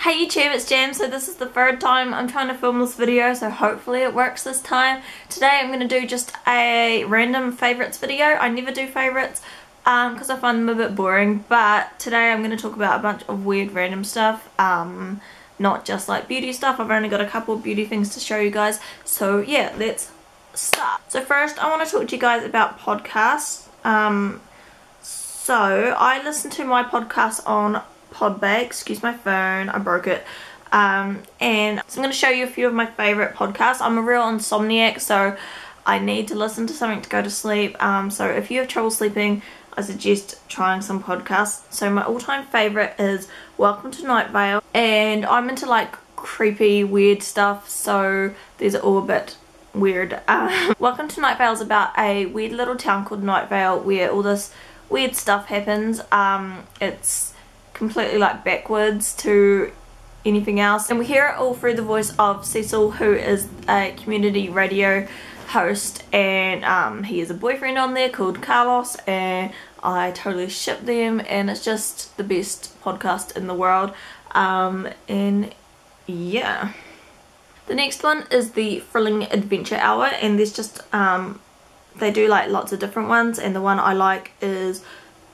Hey YouTube, it's Jam. So this is the third time I'm trying to film this video, so hopefully it works this time. Today I'm going to do just a random favourites video. I never do favourites because I find them a bit boring, but today I'm going to talk about a bunch of weird random stuff, not just like beauty stuff. I've only got a couple of beauty things to show you guys, so yeah, let's start. So first I want to talk to you guys about podcasts. So I listen to my podcast on Podbay, excuse my phone, I broke it, and so I'm going to show you a few of my favourite podcasts. I'm a real insomniac, so I need to listen to something to go to sleep, so if you have trouble sleeping, I suggest trying some podcasts. So my all-time favourite is Welcome to Night Vale, and I'm into like creepy, weird stuff, so these are all a bit weird. Welcome to Night Vale is about a weird little town called Night Vale where all this weird stuff happens. It's completely like backwards to anything else, and we hear it all through the voice of Cecil, who is a community radio host, and he has a boyfriend on there called Carlos, and I totally ship them, and it's just the best podcast in the world. And yeah, the next one is the Thrilling Adventure Hour, and there's just they do like lots of different ones, and the one I like is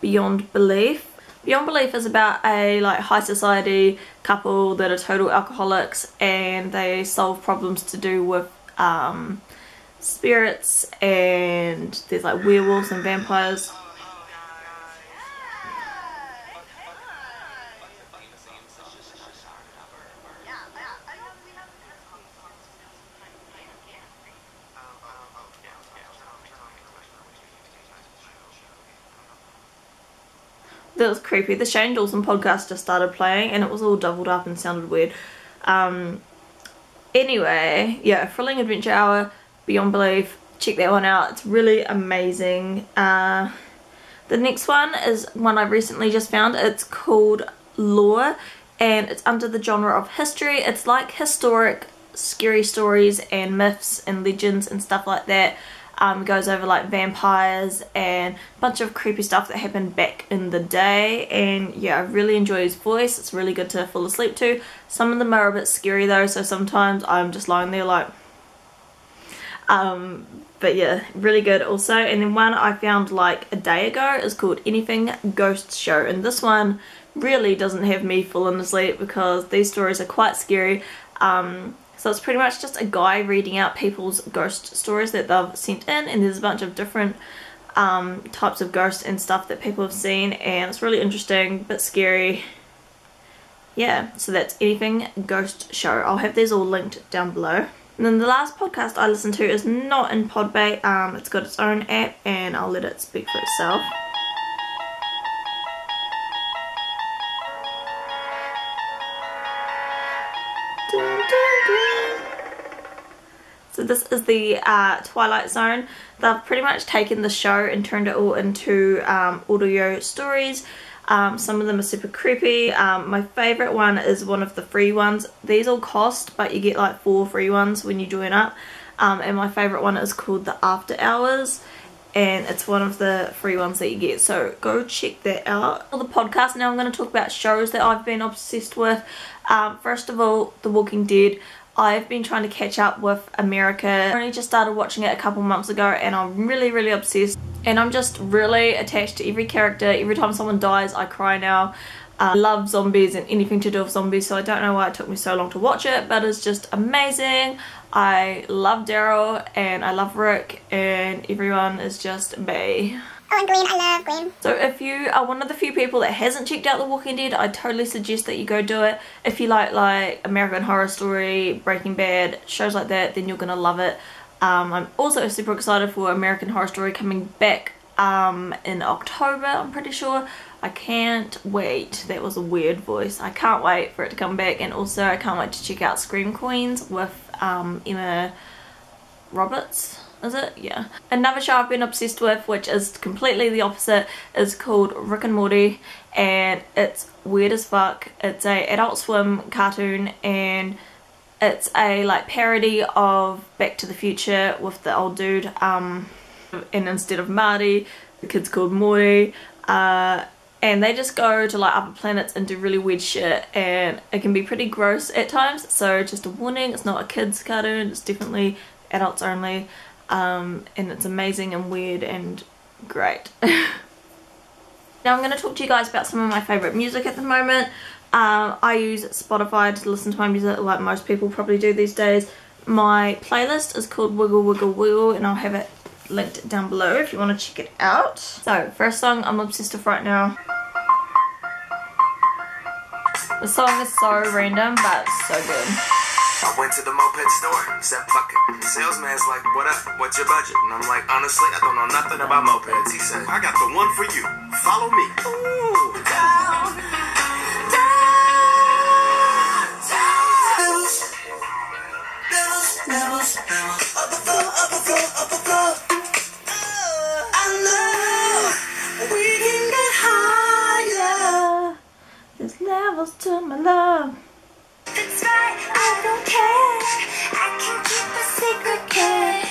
Beyond Belief. Beyond Belief is about a like high society couple that are total alcoholics, and they solve problems to do with spirits, and there's like werewolves and vampires. That was creepy. The Shane Dawson podcast just started playing and it was all doubled up and sounded weird. Anyway, yeah, Thrilling Adventure Hour, Beyond Belief, check that one out. It's really amazing. The next one is one I recently just found. It's called Lore, and it's under the genre of history. It's like historic, scary stories and myths and legends and stuff like that. Goes over like vampires and a bunch of creepy stuff that happened back in the day, and yeah, I really enjoy his voice. It's really good to fall asleep to. Some of them are a bit scary though, so sometimes I'm just lying there like but yeah, really good also. And then one I found like a day ago is called Anything Ghost Show, and this one really doesn't have me falling asleep because these stories are quite scary. So it's pretty much just a guy reading out people's ghost stories that they've sent in, and there's a bunch of different types of ghosts and stuff that people have seen, and it's really interesting but scary. Yeah, so that's Anything Ghost Show. I'll have these all linked down below. And then the last podcast I listen to is not in Podbay. It's got its own app, and I'll let it speak for itself. So this is the Twilight Zone. They've pretty much taken the show and turned it all into audio stories. Some of them are super creepy. My favourite one is one of the free ones. These all cost, but you get like 4 free ones when you join up. And my favourite one is called The After Hours, and it's one of the free ones that you get, so go check that out. For the podcast now, I'm going to talk about shows that I've been obsessed with. First of all, The Walking Dead. I've been trying to catch up with America. I only just started watching it a couple months ago, and I'm really obsessed, and I'm just really attached to every character. Every time someone dies I cry now. I love zombies and anything to do with zombies, so I don't know why it took me so long to watch it, but it's just amazing. I love Daryl and I love Rick, and everyone is just bae. Oh, and Glenn, I love Glenn. So if you are one of the few people that hasn't checked out The Walking Dead, I totally suggest that you go do it. If you like American Horror Story, Breaking Bad, shows like that, then you're gonna love it. I'm also super excited for American Horror Story coming back in October, I'm pretty sure. I can't wait. That was a weird voice. I can't wait for it to come back, and also I can't wait to check out Scream Queens with Emma Roberts. Is it? Yeah. Another show I've been obsessed with, which is completely the opposite, is called Rick and Morty, and it's weird as fuck. It's a Adult Swim cartoon, and it's a like parody of Back to the Future with the old dude, and instead of Marty, the kid's called Morty. and they just go to like other planets and do really weird shit, and it can be pretty gross at times, so just a warning, it's not a kids cartoon, it's definitely adults only, and it's amazing and weird and great. Now I'm going to talk to you guys about some of my favourite music at the moment. I use Spotify to listen to my music like most people probably do these days. My playlist is called Wiggle Wiggle Wiggle, and I'll have it linked down below if you want to check it out. So first song I'm obsessed with right now. The song is so random but so good. I went to the moped store, said fuck it. The salesman's like, what up, what's your budget? And I'm like, honestly, I don't know nothing about mopeds. He said, I got the one for you, follow me. Ooh. Down, levels, up the floor, up the floor, up the floor. I know we can get higher. There's levels to my love. That's right, I don't care. I can keep a secret, kid.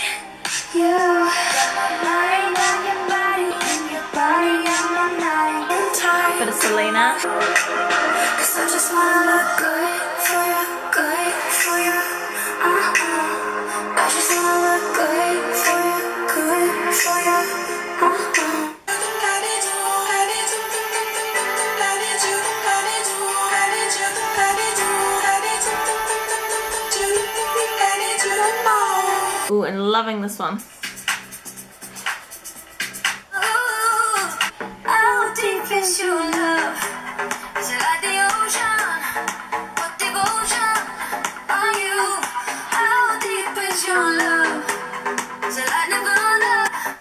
You got my mind on your body, and your body on my mind. In time, Bit of Selena. 'cause I just wanna look good for you, good for you. I just wanna look good for you, good for you. Ooh, and loving this one. How deep is your love? Is it like the ocean? What devotion are you? How deep is your love? Is it like Nirvana?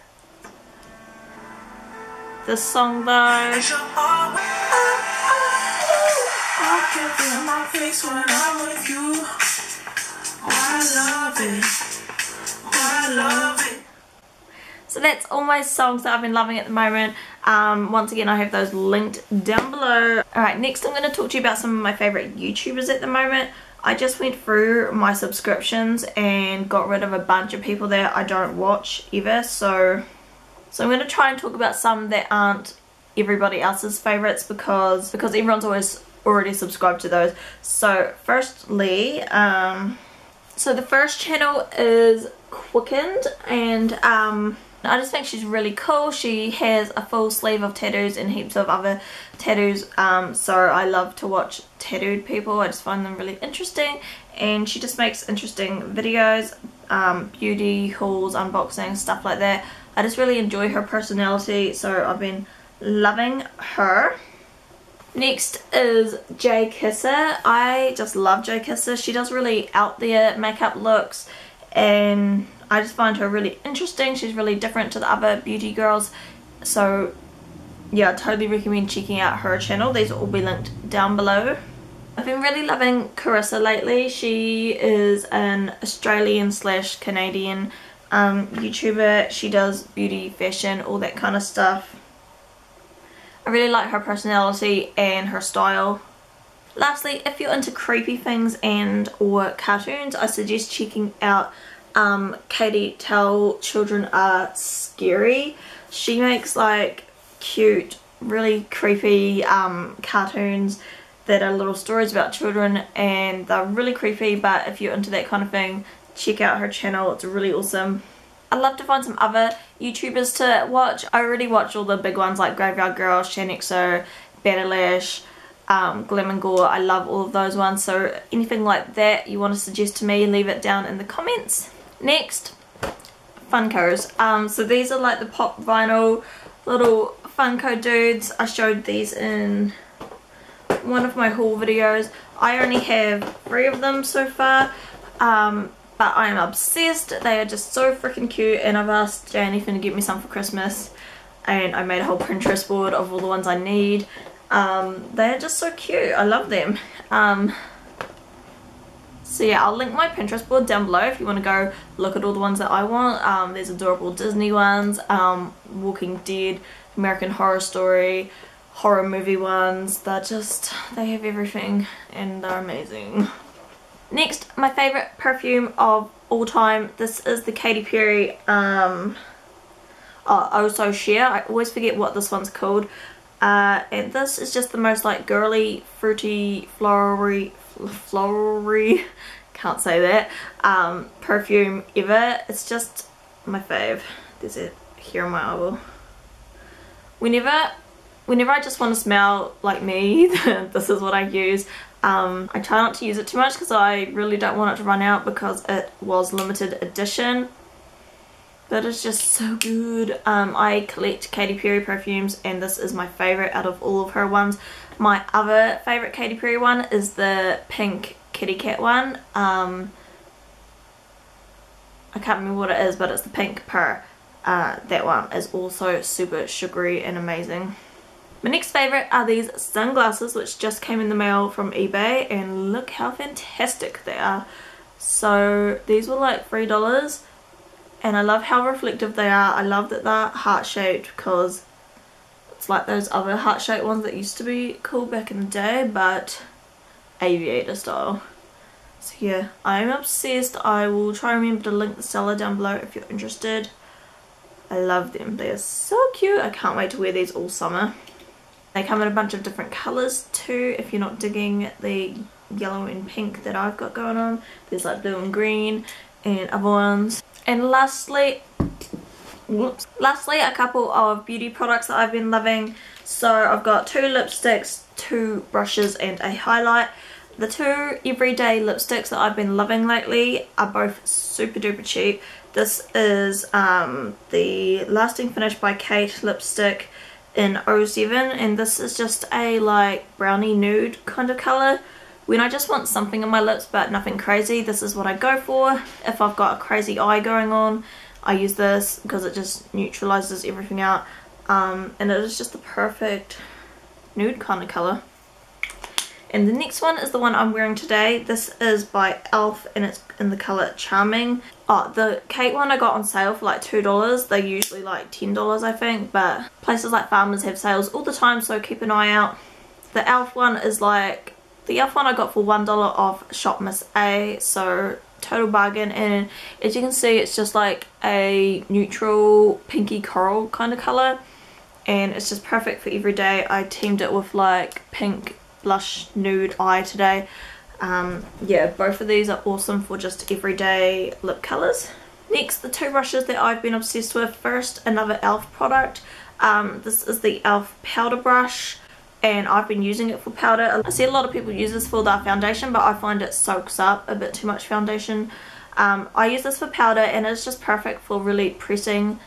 This song though. I can feel my face when I'm with you. I love it. I love it. So that's all my songs that I've been loving at the moment. Once again, I have those linked down below. Alright, next I'm going to talk to you about some of my favourite YouTubers at the moment. I just went through my subscriptions and got rid of a bunch of people that I don't watch ever. So I'm going to try and talk about some that aren't everybody else's favourites because everyone's already subscribed to those. So firstly, so the first channel is WEEKND, and I just think she's really cool. She has a full sleeve of tattoos and heaps of other tattoos, so I love to watch tattooed people. I just find them really interesting, and she just makes interesting videos, beauty hauls, unboxing, stuff like that. I just really enjoy her personality, so I've been loving her. Next is J Kisser. I just love J Kisser. She does really out there makeup looks, and I just find her really interesting. She's really different to the other beauty girls, so yeah, I totally recommend checking out her channel. These will all be linked down below. I've been really loving Carissa lately. She is an Australian / Canadian YouTuber. She does beauty, fashion, all that kind of stuff. I really like her personality and her style. Lastly, if you're into creepy things and or cartoons, I suggest checking out Katie Tell Children Are Scary. She makes like cute, really creepy cartoons that are little stories about children, and they're really creepy, but if you're into that kind of thing, check out her channel. It's really awesome. I'd love to find some other YouTubers to watch. I already watch all the big ones like Graveyard Girl, Shanixo, Batterlash, Glam and Gore. I love all of those ones, so anything like that you want to suggest to me, leave it down in the comments. Next, Funkos. So these are like the pop vinyl little Funko dudes. I showed these in one of my haul videos. I only have 3 of them so far, but I am obsessed. They are just so freaking cute, and I've asked Jennifer to get me some for Christmas, and I made a whole Pinterest board of all the ones I need. They're just so cute. I love them. So yeah, I'll link my Pinterest board down below if you want to go look at all the ones that I want. There's adorable Disney ones, Walking Dead, American Horror Story, horror movie ones. They have everything, and they're amazing. Next, my favourite perfume of all time. This is the Katy Perry Oh So Sheer. I always forget what this one's called. and this is just the most like girly, fruity, flowery, can't say that, perfume ever. It's just my fave. There's it here on my elbow. Whenever I just want to smell like me, this is what I use. I try not to use it too much because I really don't want it to run out because it was limited edition. But it's just so good. I collect Katy Perry perfumes and this is my favourite out of all of her ones. My other favourite Katy Perry one is the pink kitty cat one. I can't remember what it is, but it's the pink purr. That one is also super sugary and amazing. My next favourite are these sunglasses which just came in the mail from eBay, and look how fantastic they are. So these were like $3 and I love how reflective they are. I love that they're heart shaped because it's like those other heart shaped ones that used to be cool back in the day, but aviator style. So yeah, I'm obsessed. I will try and remember to link the seller down below if you're interested. I love them. They are so cute. I can't wait to wear these all summer. They come in a bunch of different colours too if you're not digging the yellow and pink that I've got going on. There's like blue and green and other ones. And lastly, a couple of beauty products that I've been loving. So I've got 2 lipsticks, 2 brushes and a highlight. The 2 everyday lipsticks that I've been loving lately are both super duper cheap. This is the Lasting Finish by Kate lipstick in 07, and this is just a like brownie nude kind of colour. When I just want something on my lips but nothing crazy, this is what I go for. If I've got a crazy eye going on, I use this because it just neutralises everything out, and it is just the perfect nude kind of colour. And the next one is the one I'm wearing today. This is by e.l.f. and it's in the colour Charming. Oh, the Kate one I got on sale for like $2. They're usually like $10 I think, but places like Farmers have sales all the time, so keep an eye out. The e.l.f. one is like, the e.l.f. one I got for $1 off Shop Miss A, so total bargain. And as you can see, it's just like a neutral pinky coral kind of colour, and it's just perfect for every day. I teamed it with like pink blush nude eye today. Yeah, both of these are awesome for just everyday lip colours. Next, the 2 brushes that I've been obsessed with. First, another e.l.f. product. This is the e.l.f. powder brush, and I've been using it for powder. I see a lot of people use this for their foundation, but I find it soaks up a bit too much foundation. I use this for powder and it's just perfect for really pressing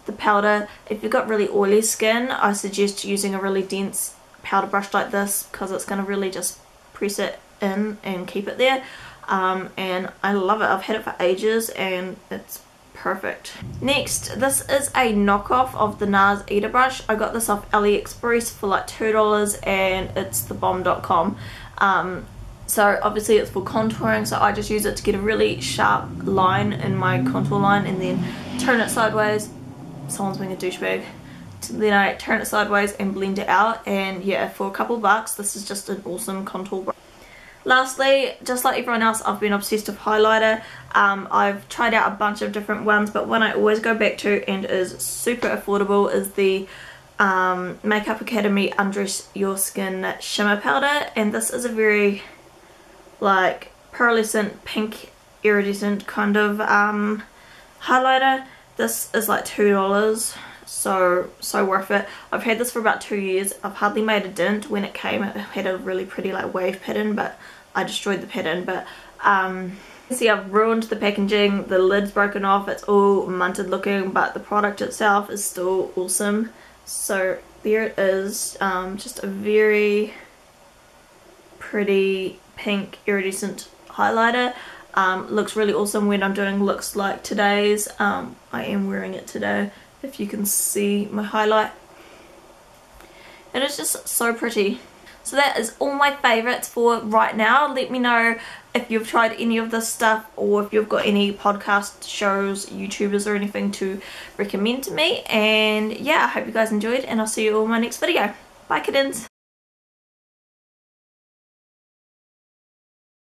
the powder. If you've got really oily skin, I suggest using a really dense powder brush like this because it's going to really just press it in and keep it there. And I love it. I've had it for ages and it's perfect. Next, this is a knockoff of the NARS Eater brush. I got this off AliExpress for like $2 and it's the bomb.com. So obviously it's for contouring, so I just use it to get a really sharp line in my contour line and then turn it sideways. Someone's being a douchebag. Then I turn it sideways and blend it out, and yeah, for a couple bucks this is just an awesome contour brush. Lastly, just like everyone else, I've been obsessed with highlighter. I've tried out a bunch of different ones, but one I always go back to and is super affordable is the Makeup Academy Undress Your Skin Shimmer Powder, and this is a very like pearlescent pink iridescent kind of highlighter. This is like $2. So worth it. I've had this for about 2 years. I've hardly made a dent. When it came, it had a really pretty like wave pattern, but I destroyed the pattern. But see, I've ruined the packaging. The lid's broken off. It's all munted looking, but the product itself is still awesome. So there it is. Just a very pretty pink iridescent highlighter. Looks really awesome when I'm doing looks like today's. I am wearing it today, if you can see my highlight, and it's just so pretty. So that is all my favourites for right now. Let me know if you've tried any of this stuff, or if you've got any podcast shows, YouTubers or anything to recommend to me. And yeah, I hope you guys enjoyed, and I'll see you all in my next video. Bye kittens.